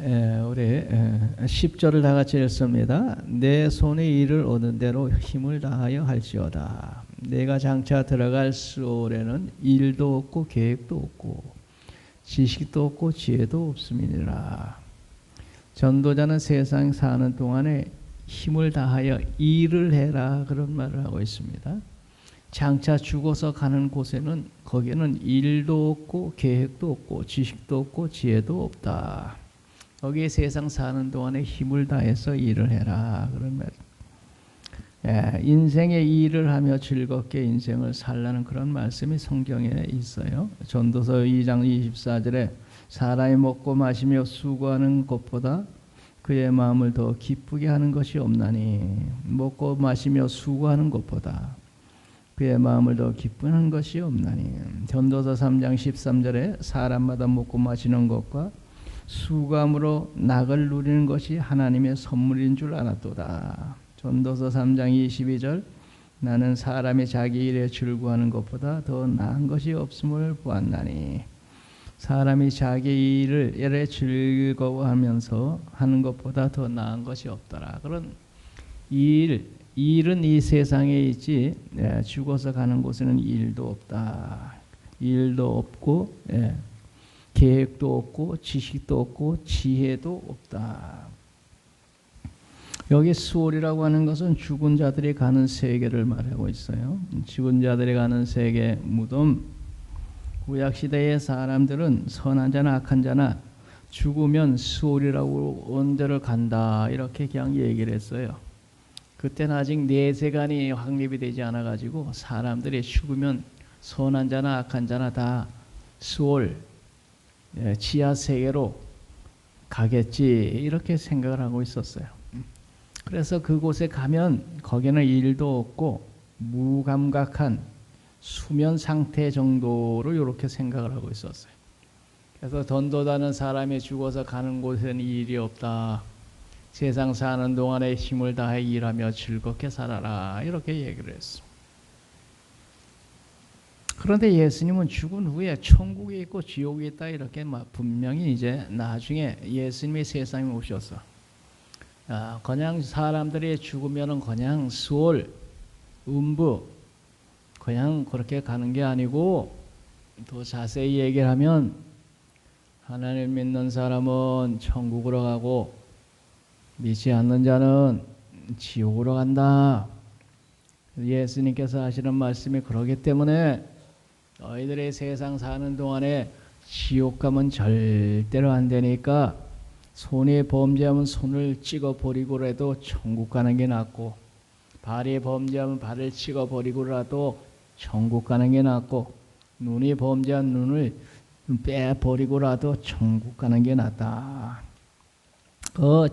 우리 10절을 다 같이 읽습니다. 내 손의 일을 얻은 대로 힘을 다하여 할지어다. 내가 장차 들어갈 수월에는 일도 없고 계획도 없고 지식도 없고 지혜도 없음이니라. 전도자는 세상 사는 동안에 힘을 다하여 일을 해라, 그런 말을 하고 있습니다. 장차 죽어서 가는 곳에는 거기에는 일도 없고 계획도 없고 지식도 없고 지혜도 없다. 거기에 세상 사는 동안에 힘을 다해서 일을 해라, 그런 말. 인생의 일을 하며 즐겁게 인생을 살라는 그런 말씀이 성경에 있어요. 전도서 2장 24절에 사람이 먹고 마시며 수고하는 것보다 그의 마음을 더 기쁘게 하는 것이 없나니, 먹고 마시며 수고하는 것보다 그의 마음을 더 기쁘는 것이 없나니. 전도서 3장 13절에 사람마다 먹고 마시는 것과 수감으로 낙을 누리는 것이 하나님의 선물인 줄 알았도다. 전도서 3장 22절 나는 사람이 자기 일에 즐거워하는 것보다 더 나은 것이 없음을 보았나니. 사람이 자기 일에 즐거워하면서 하는 것보다 더 나은 것이 없더라. 그런 일은 이 세상에 있지, 죽어서 가는 곳에는 일도 없다. 일도 없고 계획도 없고 지식도 없고 지혜도 없다. 여기 수월이라고 하는 것은 죽은 자들이 가는 세계를 말하고 있어요. 죽은 자들이 가는 세계 무덤. 구약시대의 사람들은 선한 자나 악한 자나 죽으면 수월이라고 언제를 간다, 이렇게 그냥 얘기를 했어요. 그때는 아직 내세관이 확립이 되지 않아 가지고 사람들이 죽으면 선한 자나 악한 자나 다 수월, 지하 세계로 가겠지, 이렇게 생각을 하고 있었어요. 그래서 그곳에 가면 거기는 일도 없고 무감각한 수면 상태 정도로 이렇게 생각을 하고 있었어요. 그래서 전도자는 사람이 죽어서 가는 곳에는 일이 없다. 세상 사는 동안에 힘을 다해 일하며 즐겁게 살아라, 이렇게 얘기를 했어. 그런데 예수님은 죽은 후에 천국이 있고 지옥이 있다, 이렇게 분명히 이제 나중에 예수님이 세상에 오셔서 그냥 사람들이 죽으면은 그냥 수월, 음부 그냥 그렇게 가는 게 아니고, 더 자세히 얘기를 하면 하나님 믿는 사람은 천국으로 가고 믿지 않는 자는 지옥으로 간다. 예수님께서 하시는 말씀이 그러기 때문에 너희들이 세상 사는 동안에 지옥 가면 절대로 안 되니까 손이 범죄하면 손을 찍어버리고라도 천국 가는 게 낫고, 발이 범죄하면 발을 찍어버리고라도 천국 가는 게 낫고, 눈이 범죄한 눈을 빼버리고라도 천국 가는 게 낫다.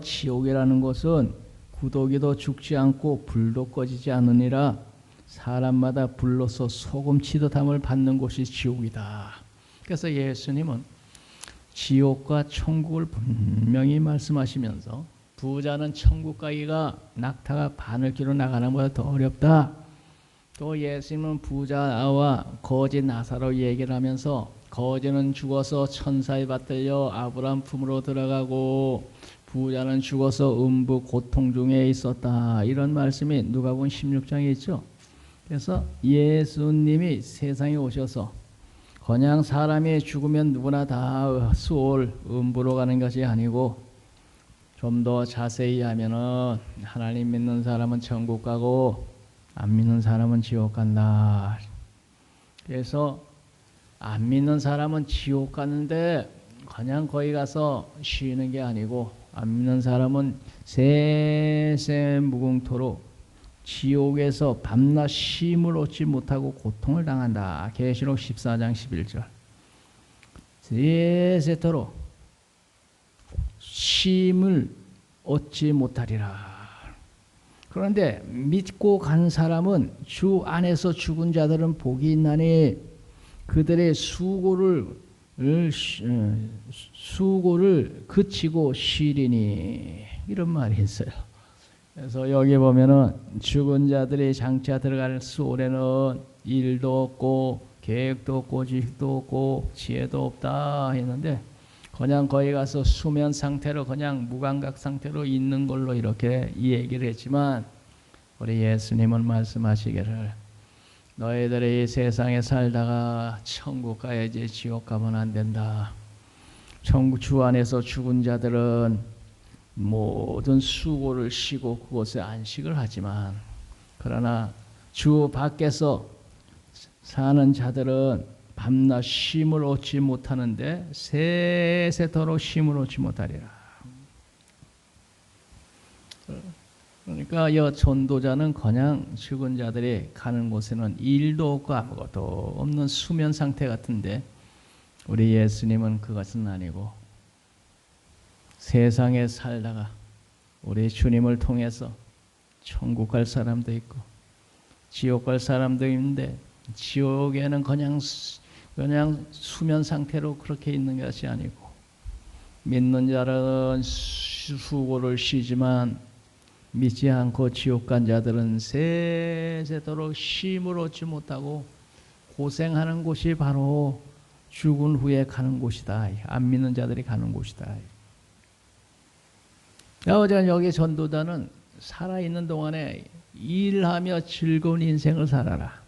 지옥이라는 것은 구더기도 죽지 않고 불도 꺼지지 않으니라 사람마다 불로서 소금치듯 함을 받는 곳이 지옥이다. 그래서 예수님은 지옥과 천국을 분명히 말씀하시면서 부자는 천국 가기가 낙타가 바늘기로 나가는 것보다 더 어렵다. 또 예수님은 부자와 거지 나사로 얘기를 하면서 거지는 죽어서 천사에 받들려 아브라함 품으로 들어가고 부자는 죽어서 음부 고통 중에 있었다, 이런 말씀이 누가복음 16장에 있죠. 그래서 예수님이 세상에 오셔서 그냥 사람이 죽으면 누구나 다 수월, 음부로 가는 것이 아니고, 좀 더 자세히 하면은 하나님 믿는 사람은 천국 가고 안 믿는 사람은 지옥 간다. 그래서 안 믿는 사람은 지옥 가는데 그냥 거기 가서 쉬는 게 아니고, 안 믿는 사람은 세세 무궁토록 지옥에서 밤낮 쉼을 얻지 못하고 고통을 당한다. 계시록 14장 11절. 세세토록 쉼을 얻지 못하리라. 그런데 믿고 간 사람은 주 안에서 죽은 자들은 복이 있나니 그들의 수고를 그치고 쉬리니, 이런 말이 있어요. 그래서 여기 보면은 죽은 자들이 장차 들어갈 수월에는 일도 없고 계획도 없고 지식도 없고 지혜도 없다 했는데, 그냥 거기 가서 수면 상태로 그냥 무감각 상태로 있는 걸로 이렇게 이 얘기를 했지만 우리 예수님은 말씀하시기를 너희들이 이 세상에 살다가 천국 가야지 지옥 가면 안 된다. 천국 주 안에서 죽은 자들은 모든 수고를 쉬고 그곳에 안식을 하지만 그러나 주 밖에서 사는 자들은 밤낮 쉼을 얻지 못하는데 세세토록 쉼을 얻지 못하리라. 그러니까 이 전도자는 그냥 죽은 자들이 가는 곳에는 일도 없고 아무것도 없는 수면 상태 같은데 우리 예수님은 그것은 아니고 세상에 살다가 우리 주님을 통해서 천국 갈 사람도 있고 지옥 갈 사람도 있는데 지옥에는 그냥 수면 상태로 그렇게 있는 것이 아니고 믿는 자는 수고를 쉬지만 믿지 않고 지옥 간 자들은 세세토록 쉼을 얻지 못하고 고생하는 곳이 바로 죽은 후에 가는 곳이다. 안 믿는 자들이 가는 곳이다. 어제 여기 전도자는 살아있는 동안에 일하며 즐거운 인생을 살아라.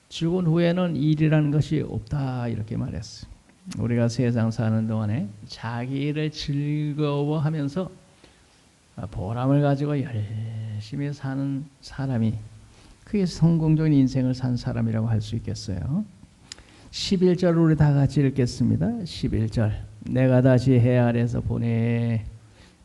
죽은 후에는 일이라는 것이 없다 이렇게 말했어요. 우리가 세상 사는 동안에 자기 일을 즐거워하면서 보람을 가지고 열심히 사는 사람이 그게 성공적인 인생을 산 사람이라고 할 수 있겠어요. 11절 우리 다 같이 읽겠습니다. 11절 내가 다시 해 아래서 보내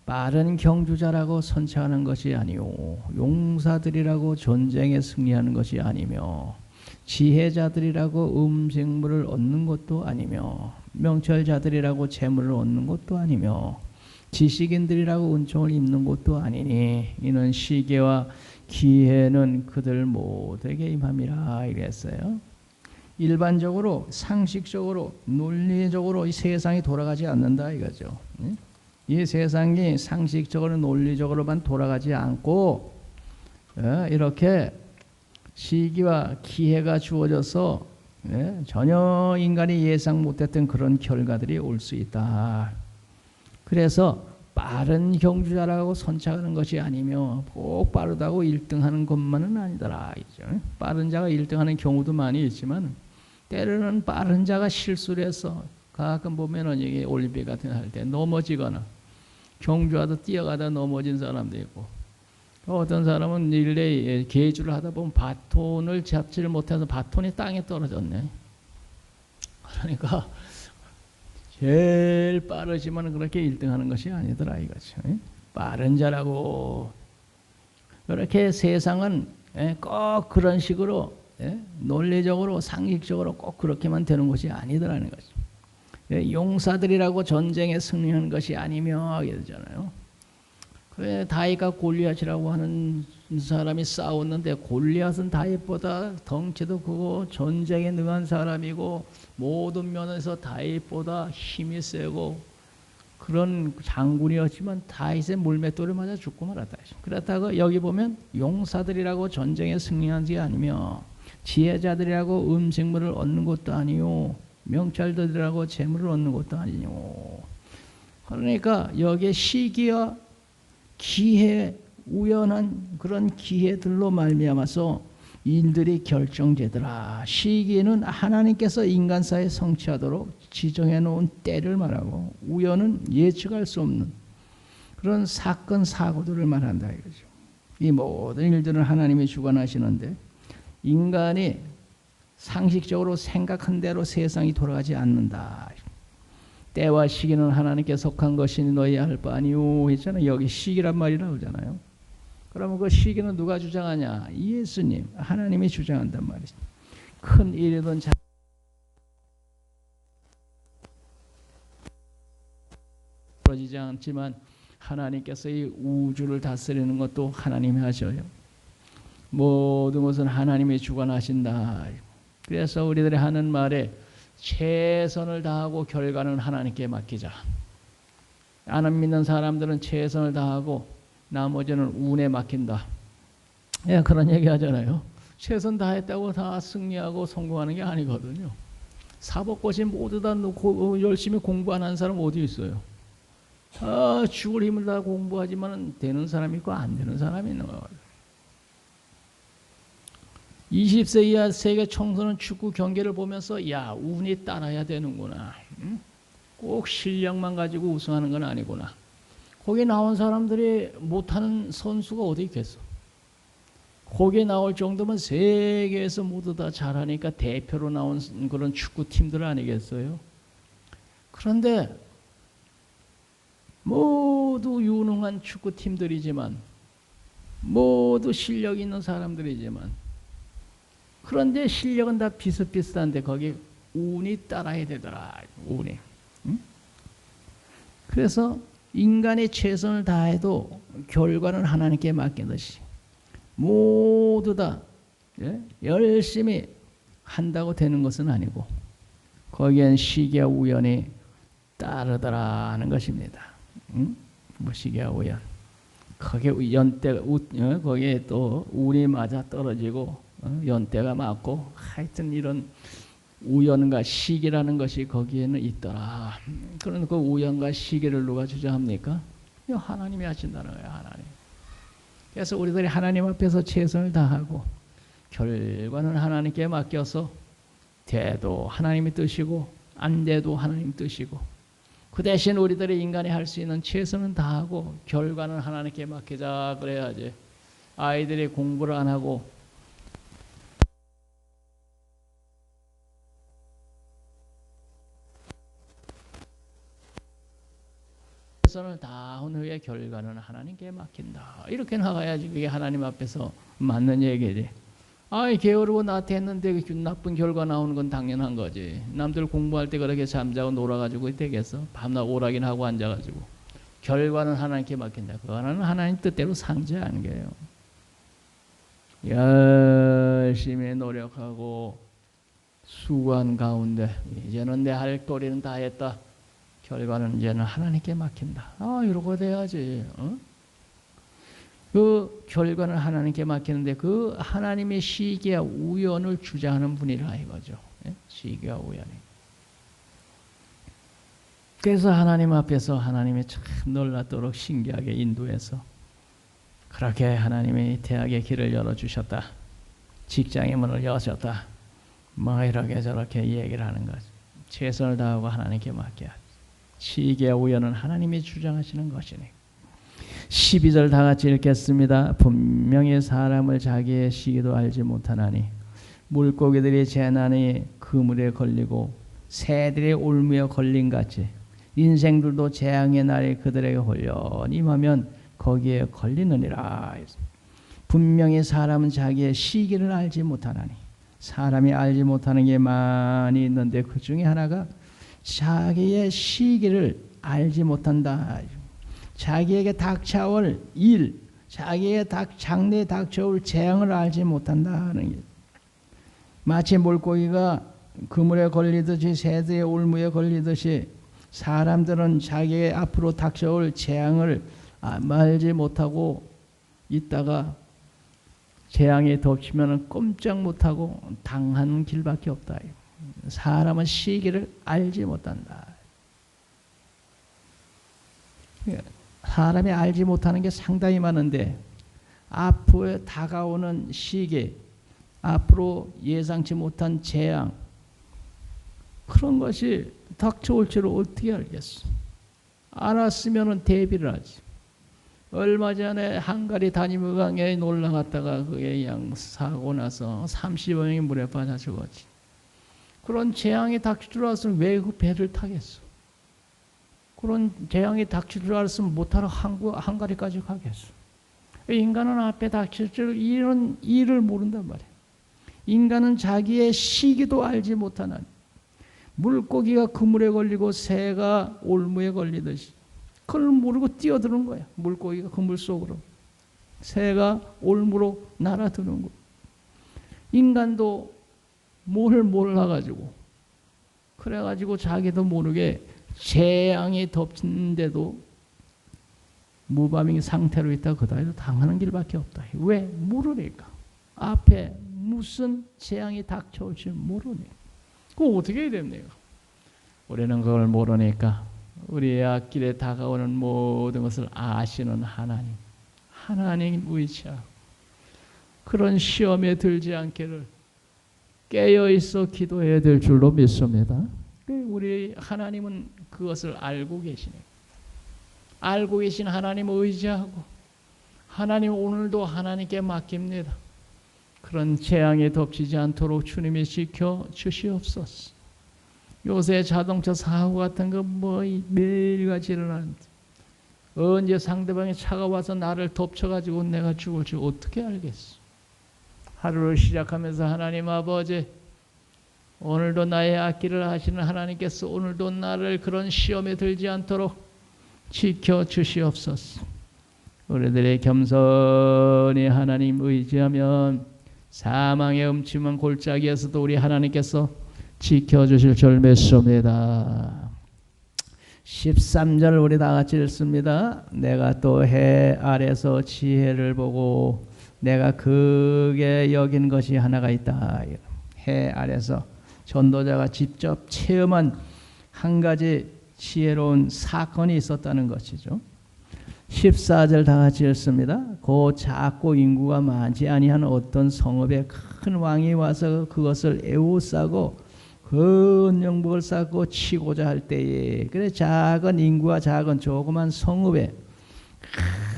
빠른 경주자라고 선창하는 것이 아니오 용사들이라고 전쟁에 승리하는 것이 아니며 지혜자들이라고 음식물을 얻는 것도 아니며 명철자들이라고 재물을 얻는 것도 아니며 지식인들이라고 은총을 입는 것도 아니니 이는 시계와 기회는 그들 모두에게 임함이라 이랬어요. 일반적으로 상식적으로 논리적으로 이 세상이 돌아가지 않는다 이거죠. 이 세상이 상식적으로 논리적으로만 돌아가지 않고 이렇게 시기와 기회가 주어져서 전혀 인간이 예상 못했던 그런 결과들이 올 수 있다. 그래서 빠른 경주자라고 선착하는 것이 아니며 꼭 빠르다고 1등하는 것만은 아니더라. 빠른 자가 1등하는 경우도 많이 있지만 때로는 빠른 자가 실수를 해서 가끔 보면은 이게 올림픽 같은 거 할 때 넘어지거나 경주하다 뛰어가다 넘어진 사람도 있고 어떤 사람은 릴레이 계주를 하다 보면 바톤을 잡지를 못해서 바톤이 땅에 떨어졌네. 그러니까 제일 빠르지만 그렇게 1등하는 것이 아니더라 이거죠. 빠른 자라고 그렇게 세상은 꼭 그런 식으로 논리적으로 상식적으로 꼭 그렇게만 되는 것이 아니더라는 거죠. 용사들이라고 전쟁에 승리하는 것이 아니며 이러잖아요. 그래 다윗과 골리앗이라고 하는 사람이 싸웠는데 골리앗은 다윗보다 덩치도 크고 전쟁에 능한 사람이고 모든 면에서 다윗보다 힘이 세고 그런 장군이었지만 다윗의 물맷돌을 맞아 죽고 말았다. 그렇다고 여기 보면 용사들이라고 전쟁에 승리한 게 아니며 지혜자들이라고 음식물을 얻는 것도 아니요 명찰들이라고 재물을 얻는 것도 아니요. 그러니까 여기에 시기와 기회, 우연한 그런 기회들로 말미암아서 일들이 결정되더라. 시기는 하나님께서 인간사에 성취하도록 지정해 놓은 때를 말하고 우연은 예측할 수 없는 그런 사건 사고들을 말한다 이거죠. 이 모든 일들은 하나님이 주관하시는데 인간이 상식적으로 생각한 대로 세상이 돌아가지 않는다. 때와 시기는 하나님께 속한 것이니 너희 할 바 아니오 했잖아요. 여기 시기란 말이 나오잖아요. 그러면 그 시기는 누가 주장하냐? 예수님, 하나님이 주장한단 말이죠. 큰 일이든 벌어지지 않지만 하나님께서 이 우주를 다스리는 것도 하나님이 하셔요. 모든 것은 하나님이 주관하신다. 그래서 우리들이 하는 말에 최선을 다하고 결과는 하나님께 맡기자. 안 믿는 사람들은 최선을 다하고 나머지는 운에 맡긴다. 그런 얘기 하잖아요. 최선 다했다고 다 승리하고 성공하는 게 아니거든요. 사법고시 모두 다 열심히 공부 안 한 사람 어디 있어요? 다 죽을 힘을 다 공부하지만 되는 사람이 있고 안 되는 사람이 있는 거예요. 20세 이하 세계 청소년 축구 경기를 보면서 야, 운이 따라야 되는구나. 응? 꼭 실력만 가지고 우승하는 건 아니구나. 거기 나온 사람들이 못하는 선수가 어디 있겠어? 거기에 나올 정도면 세계에서 모두 다 잘하니까 대표로 나온 그런 축구팀들 아니겠어요? 그런데 모두 유능한 축구팀들이지만 모두 실력 있는 사람들이지만 그런데 실력은 다 비슷비슷한데 거기 운이 따라야 되더라. 운이. 응? 그래서 인간이 최선을 다해도 결과는 하나님께 맡기듯이 모두 다 열심히 한다고 되는 것은 아니고 거기엔 시기와 우연이 따르더라 하는 것입니다. 응? 뭐 시기와 우연. 거기에 또 운이 맞아 떨어지고 연대가 맞고 하여튼 이런 우연과 시기라는 것이 거기에는 있더라. 그런 그 우연과 시기를 누가 주장합니까? 하나님이 하신다는 거예요. 하나님. 그래서 우리들이 하나님 앞에서 최선을 다하고 결과는 하나님께 맡겨서 돼도 하나님이 뜻이고 안 돼도 하나님 뜻이고 그 대신 우리들이 인간이 할 수 있는 최선은 다하고 결과는 하나님께 맡기자 그래야지. 아이들이 공부를 안 하고 최선을 다한 후에 결과는 하나님께 맡긴다. 이렇게 나가야지 그게 하나님 앞에서 맞는 얘기지. 아이 게으르고 나태했는데 나쁜 결과 나오는 건 당연한 거지. 남들 공부할 때 그렇게 잠자고 놀아가지고 되겠어? 밤낮 오락이나 하고 앉아가지고. 결과는 하나님께 맡긴다. 그거는 하나님 뜻대로 상주하는 거예요. 열심히 노력하고 수고한 가운데 이제는 내 할 도리는 다 했다. 결과는 이제는 하나님께 맡긴다. 이러고 돼야지. 그 결과는 하나님께 맡기는데 그 하나님의 시기와 우연을 주장하는 분이라 이거죠. 시기와 우연이. 그래서 하나님 앞에서 하나님이 참 놀랍도록 신기하게 인도해서 그렇게 하나님이 대학의 길을 열어주셨다. 직장의 문을 여셨다. 뭐 이렇게 저렇게 얘기를 하는 거죠. 최선을 다하고 하나님께 맡겨야 시기와 우연은 하나님이 주장하시는 것이니 12절 다 같이 읽겠습니다. 분명히 사람을 자기의 시기도 알지 못하나니 물고기들이 재난이 그물에 걸리고 새들이 올무에 걸린 같이 인생들도 재앙의 날이 그들에게 홀연히 임하면 거기에 걸리느니라. 분명히 사람은 자기의 시기를 알지 못하나니 사람이 알지 못하는 게 많이 있는데 그 중에 하나가 자기의 시기를 알지 못한다. 자기에게 닥쳐올 일, 자기의 장래에 닥쳐올 재앙을 알지 못한다는 게 마치 물고기가 그물에 걸리듯이 새들의 올무에 걸리듯이 사람들은 자기의 앞으로 닥쳐올 재앙을 알지 못하고 있다가 재앙이 덮치면 꼼짝 못하고 당하는 길밖에 없다. 사람은 시기를 알지 못한다. 사람이 알지 못하는 게 상당히 많은데 앞으로 다가오는 시기, 앞으로 예상치 못한 재앙 그런 것이 닥쳐올 줄을 어떻게 알겠어? 알았으면 대비를 하지. 얼마 전에 한가리 다니무강에 놀러 갔다가 그게 사고 나서 30여 명이 물에 빠져 죽었지. 그런 재앙이 닥칠 줄 알았으면 왜 그 배를 타겠어? 그런 재앙이 닥칠 줄 알았으면 못하러 한가리까지 가겠어. 인간은 앞에 닥칠 줄 이런 일을 모른단 말이야. 인간은 자기의 시기도 알지 못하는 물고기가 그물에 걸리고 새가 올무에 걸리듯이 그걸 모르고 뛰어드는 거야. 물고기가 그물 속으로 새가 올무로 날아드는 거야. 인간도 뭘 몰라가지고 그래가지고 자기도 모르게 재앙이 덮친데도 무방비 상태로 있다 그다음에 당하는 길밖에 없다. 왜? 모르니까. 앞에 무슨 재앙이 닥쳐올지 모르니. 그거 어떻게 해야 됩니까? 우리는 그걸 모르니까 우리의 앞길에 다가오는 모든 것을 아시는 하나님 의지하고 그런 시험에 들지 않기를 깨어있어 기도해야 될 줄로 믿습니다. 우리 하나님은 그것을 알고 계시네. 알고 계신 하나님을 의지하고 하나님 오늘도 하나님께 맡깁니다. 그런 재앙에 덮치지 않도록 주님이 지켜 주시옵소서. 요새 자동차 사고 같은 거 매일같이 일어나는데 언제 상대방이 차가 와서 나를 덮쳐가지고 내가 죽을지 어떻게 알겠어. 하루를 시작하면서 하나님 아버지 오늘도 나의 앞길을 하시는 하나님께서 오늘도 나를 그런 시험에 들지 않도록 지켜주시옵소서. 우리들의 겸손히 하나님 의지하면 사망의 음침한 골짜기에서도 우리 하나님께서 지켜주실 줄 믿습니다. 13절 우리 다 같이 읽습니다. 내가 또 해 아래서 지혜를 보고 내가 크게 여긴 것이 하나가 있다. 해 아래서 전도자가 직접 체험한 한 가지 지혜로운 사건이 있었다는 것이죠. 14절 다 같이 읽습니다. 그 작고 인구가 많지 아니한 어떤 성읍에 큰 왕이 와서 그것을 에워싸고 큰 영복을 쌓고 치고자 할 때에 그래 작은 인구가 작은 조그만 성읍에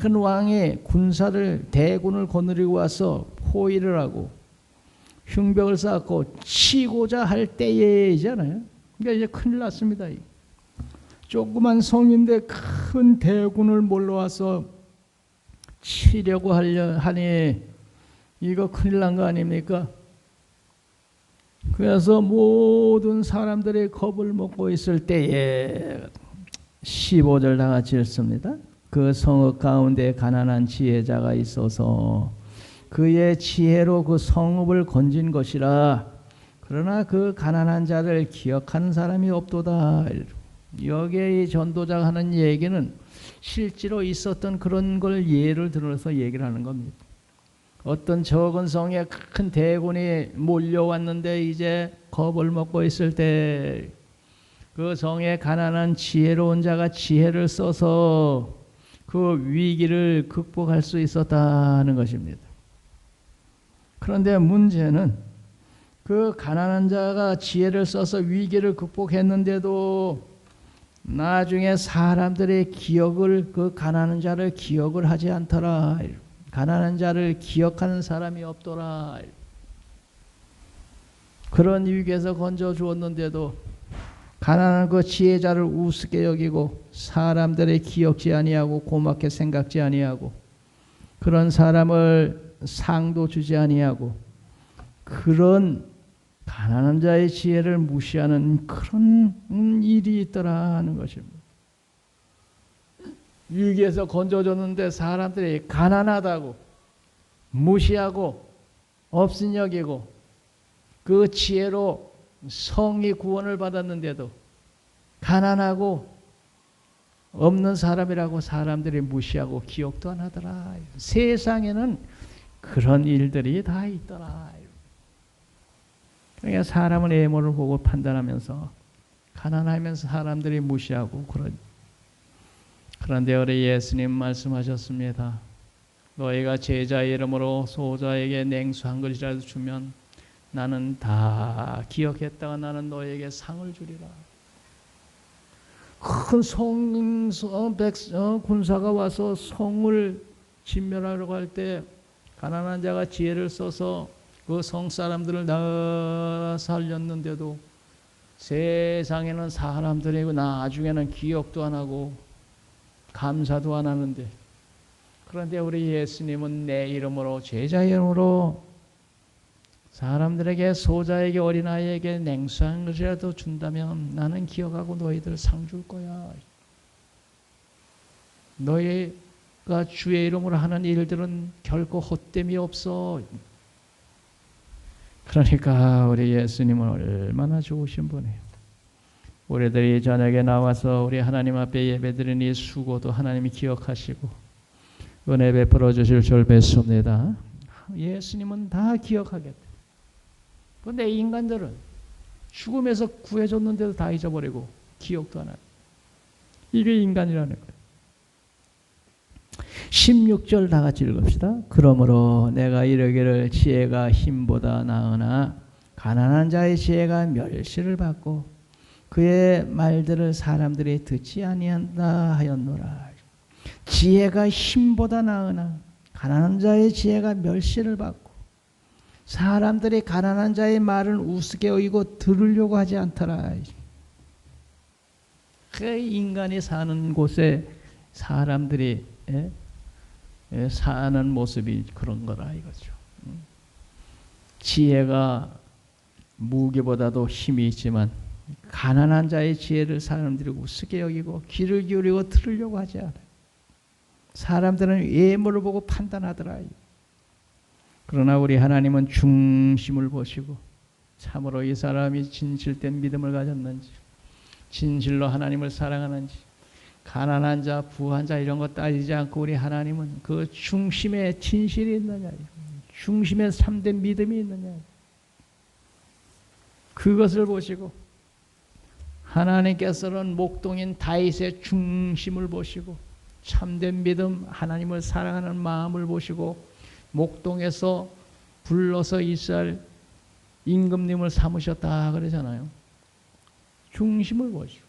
큰 왕이 군사를 대군을 거느리고 와서 포위를 하고 흉벽을 쌓고 치고자 할 때에잖아요. 그러니까 이제 큰일 났습니다. 조그만 성인데 큰 대군을 몰러와서 치려고 하니 이거 큰일 난 거 아닙니까? 그래서 모든 사람들이 겁을 먹고 있을 때에 15절 다 같이 읽습니다. 그 성읍 가운데 가난한 지혜자가 있어서 그의 지혜로 그 성읍을 건진 것이라. 그러나 그 가난한 자를 기억하는 사람이 없도다. 여기에 이 전도자가 하는 얘기는 실제로 있었던 그런 걸 예를 들어서 얘기를 하는 겁니다. 어떤 적은 성에 큰 대군이 몰려왔는데 이제 겁을 먹고 있을 때 그 성에 가난한 지혜로운 자가 지혜를 써서 그 위기를 극복할 수 있었다는 것입니다. 그런데 문제는 그 가난한 자가 지혜를 써서 위기를 극복했는데도 나중에 사람들의 기억을 그 가난한 자를 기억을 하지 않더라. 가난한 자를 기억하는 사람이 없더라. 그런 위기에서 건져 주었는데도 가난한 그 지혜자를 우습게 여기고 사람들의 기억지 아니하고 고맙게 생각지 아니하고 그런 사람을 상도 주지 아니하고 그런 가난한 자의 지혜를 무시하는 그런 일이 있더라 하는 것입니다. 위기에서 건져줬는데 사람들이 가난하다고 무시하고 없인 여기고 그 지혜로 성이 구원을 받았는데도 가난하고 없는 사람이라고 사람들이 무시하고 기억도 안 하더라. 세상에는 그런 일들이 다 있더라. 그러니까 사람은 외모를 보고 판단하면서 가난하면서 사람들이 무시하고 그런데 우리 예수님 말씀하셨습니다. 너희가 제자의 이름으로 소자에게 냉수 한 그릇이라도 주면 나는 다 기억했다가 나는 너에게 상을 주리라. 큰 군사가 와서 성을 진멸하려고 할 때 가난한 자가 지혜를 써서 그 성 사람들을 다 살렸는데도 세상에는 사람들이 나중에는 기억도 안 하고 감사도 안 하는데 그런데 우리 예수님은 내 이름으로 제자의 이름으로 사람들에게 소자에게 어린아이에게 냉수 한 그릇이라도 준다면 나는 기억하고 너희들 상 줄 거야. 너희가 주의 이름으로 하는 일들은 결코 헛됨이 없어. 그러니까 우리 예수님은 얼마나 좋으신 분이에요. 우리들이 저녁에 나와서 우리 하나님 앞에 예배드리니 수고도 하나님이 기억하시고 은혜 베풀어 주실 줄 믿습니다. 예수님은 다 기억하겠다. 그런데 인간들은 죽음에서 구해줬는데도 다 잊어버리고 기억도 안 하고. 이게 인간이라는 거예요. 16절 다 같이 읽읍시다. 그러므로 내가 이르기를 지혜가 힘보다 나으나 가난한 자의 지혜가 멸시를 받고 그의 말들을 사람들이 듣지 아니한다 하였노라. 지혜가 힘보다 나으나 가난한 자의 지혜가 멸시를 받고 사람들이 가난한 자의 말을 우습게 여기고 들으려고 하지 않더라. 그 인간이 사는 곳에 사람들이 사는 모습이 그런 거라 이거죠. 지혜가 무기보다도 힘이 있지만 가난한 자의 지혜를 사람들이 우습게 여기고 귀를 기울이고 들으려고 하지 않아요. 사람들은 외모를 보고 판단하더라. 그러나 우리 하나님은 중심을 보시고 참으로 이 사람이 진실된 믿음을 가졌는지 진실로 하나님을 사랑하는지 가난한 자, 부한 자 이런 거 따지지 않고 우리 하나님은 그 중심에 진실이 있느냐, 중심에 참된 믿음이 있느냐, 그것을 보시고 하나님께서는 목동인 다윗의 중심을 보시고 참된 믿음, 하나님을 사랑하는 마음을 보시고 목동에서 불러서 이스라엘 임금님을 삼으셨다 그러잖아요. 중심을 보시고.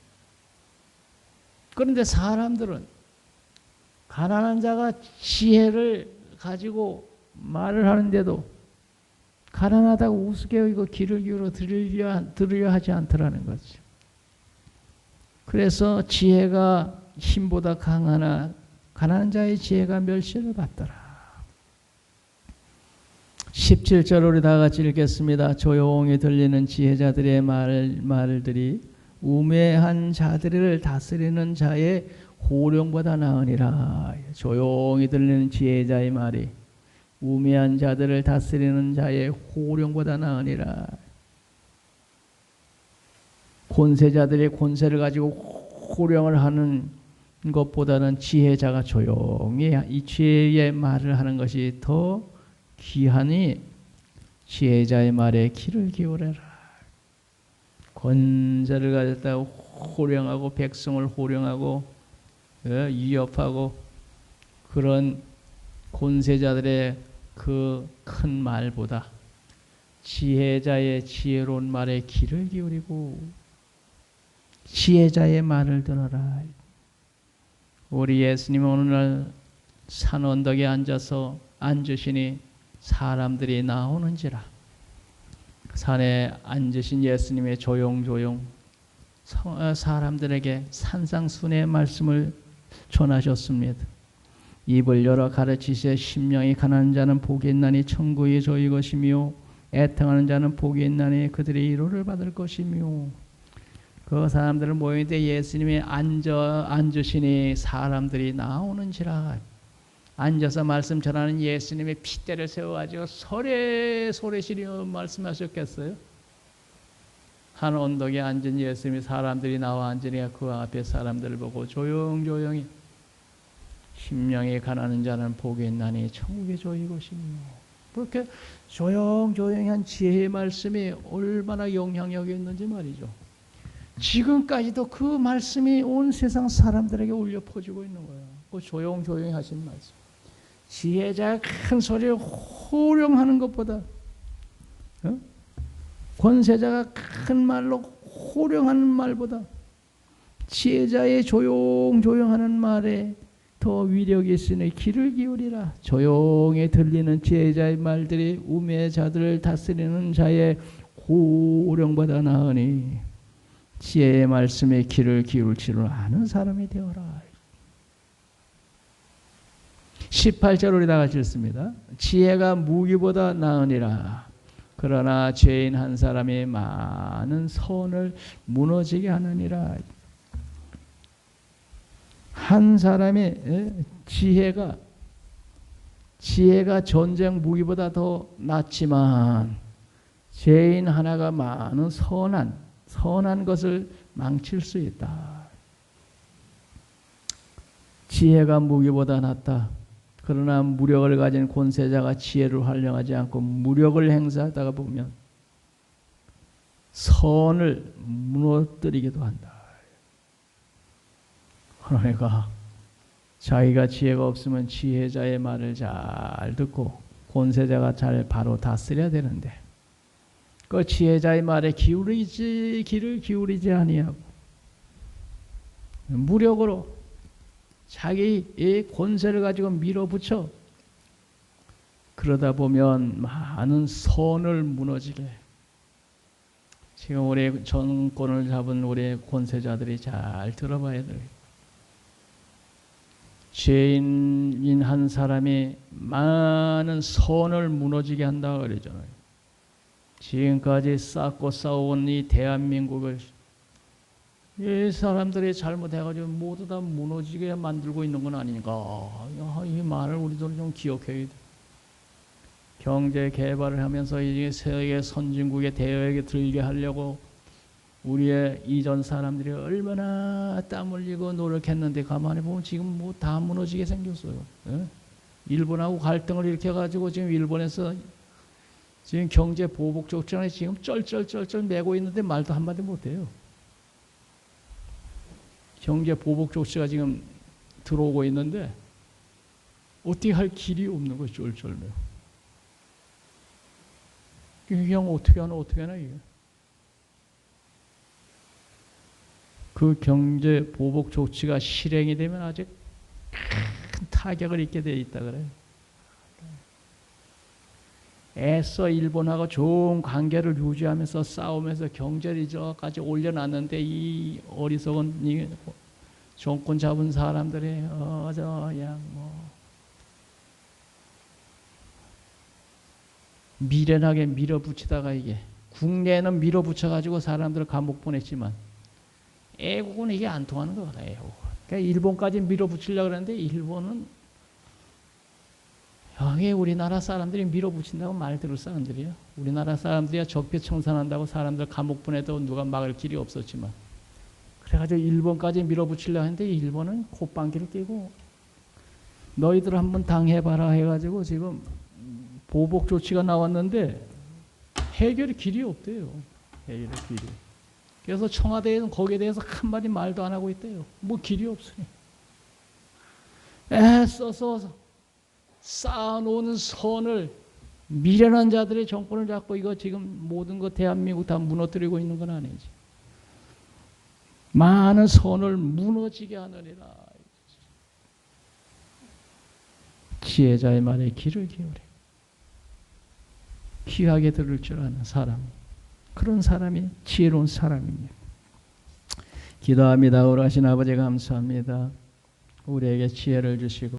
그런데 사람들은 가난한 자가 지혜를 가지고 말을 하는데도 가난하다고 우습게 여기고 귀를 기울여 들으려 하지 않더라는 거죠. 그래서 지혜가 힘보다 강하나 가난한 자의 지혜가 멸시를 받더라. 17절 우리 다 같이 읽겠습니다. 조용히 들리는 지혜자들의 말들이 우매한 자들을 다스리는 자의 호령보다 나으니라. 조용히 들리는 지혜자의 말이 우매한 자들을 다스리는 자의 호령보다 나으니라. 권세자들이 권세를 가지고 호령을 하는 것보다는 지혜자가 조용히 이 지혜의 말을 하는 것이 더 귀하니 지혜자의 말에 귀를 기울여라. 권세를 가졌다고 호령하고 백성을 호령하고 위협하고 그런 권세자들의 그 큰 말보다 지혜자의 지혜로운 말에 귀를 기울이고 지혜자의 말을 들어라. 우리 예수님은 오늘날 산 언덕에 앉으시니 사람들이 나오는지라. 산에 앉으신 예수님의 조용조용 사람들에게 산상순의 말씀을 전하셨습니다. 입을 열어 가르치시되 심령이 가난한 자는 복이 있나니 천국이 저희 것이며 애통하는 자는 복이 있나니 그들이 위로를 받을 것이며. 그 사람들은 모이는데 예수님이 앉으시니 사람들이 나오는지라. 앉아서 말씀 전하는 예수님의 핏대를 세워가지고 소래시려 말씀하셨겠어요? 한 언덕에 앉은 예수님이 사람들이 나와 앉으니까 그 앞에 사람들을 보고 조용조용히 심령이 가난한 자는 복이 있나니 천국이 저희 것이며. 그렇게 조용조용히 한 지혜의 말씀이 얼마나 영향력이 있는지 말이죠. 지금까지도 그 말씀이 온 세상 사람들에게 울려 퍼지고 있는 거예요. 그 조용조용히 하신 말씀. 지혜자가 큰 소리를 호령하는 것보다 권세자가 큰 말로 호령하는 말보다 지혜자의 조용조용하는 말에 더 위력이 있으니 귀를 기울이라. 조용히 들리는 지혜자의 말들이 우매자들을 다스리는 자의 호령보다 나으니 지혜의 말씀에 귀를 기울 줄 아는 사람이 되어라. 18절 우리 다 같이 읽습니다. 지혜가 무기보다 나으니라. 그러나 죄인 한 사람이 많은 선을 무너지게 하느니라. 한 사람의 지혜가 전쟁 무기보다 더 낫지만 죄인 하나가 많은 선한 것을 망칠 수 있다. 지혜가 무기보다 낫다. 그러나 무력을 가진 권세자가 지혜를 활용하지 않고 무력을 행사하다가 보면 선을 무너뜨리기도 한다. 그러니까 자기가 지혜가 없으면 지혜자의 말을 잘 듣고 권세자가 잘 바로 다스려야 되는데 그 지혜자의 말에 귀를 기울이지 아니하고 무력으로 자기의 권세를 가지고 밀어붙여 그러다 보면 많은 선을 무너지게 해요. 지금 우리 정권을 잡은 우리 권세자들이 잘 들어봐야 돼요. 죄인인 한 사람이 많은 선을 무너지게 한다 그러잖아요. 지금까지 쌓고 쌓아온 이 대한민국을 이 사람들이 잘못해가지고 모두 다 무너지게 만들고 있는 건 아니니까 이 말을 우리도 좀 기억해야 돼. 경제 개발을 하면서 이제 세계 선진국의 대역에 들게 하려고 우리의 이전 사람들이 얼마나 땀 흘리고 노력했는데 가만히 보면 지금 뭐 다 무너지게 생겼어요. 예? 일본하고 갈등을 일으켜가지고 지금 일본에서 지금 경제 보복 조치를 지금 쩔쩔쩔쩔 매고 있는데 말도 한마디 못해요. 경제 보복 조치가 지금 들어오고 있는데 어떻게 할 길이 없는 거예요. 쩔쩔 매고. 그냥 어떻게 하나 이게. 그 경제 보복 조치가 실행이 되면 아주 큰 타격을 입게 돼 있다 그래요. 애써 일본하고 좋은 관계를 유지하면서 싸우면서 경제를 저까지 올려놨는데 이 어리석은 이 정권 잡은 사람들이 그냥 뭐 미련하게 밀어붙이다가 이게 국내에는 밀어붙여가지고 사람들을 감옥 보냈지만 애국은 이게 안 통하는 거다. 애국. 그러니까 일본까지 밀어붙이려고 그러는데 일본은 형이 우리나라 사람들이 밀어붙인다고 말 들을 사람들이야. 우리나라 사람들이야 적폐청산한다고 사람들 감옥 보내도 누가 막을 길이 없었지만 그래가지고 일본까지 밀어붙이려고 했는데 일본은 콧방귀를 끼고 너희들 한번 당해봐라 해가지고 지금 보복 조치가 나왔는데 해결의 길이 없대요. 해결의 길이. 그래서 청와대에는 거기에 대해서 한마디 말도 안 하고 있대요. 뭐 길이 없으니. 애써서 쌓아놓은 선을 미련한 자들의 정권을 잡고 이거 지금 모든 거 대한민국 다 무너뜨리고 있는 건 아니지. 많은 선을 무너지게 하느니라. 지혜자의 말에 귀를 기울여. 귀하게 들을 줄 아는 사람. 그런 사람이 지혜로운 사람입니다. 기도합니다. 오라신 아버지 감사합니다. 우리에게 지혜를 주시고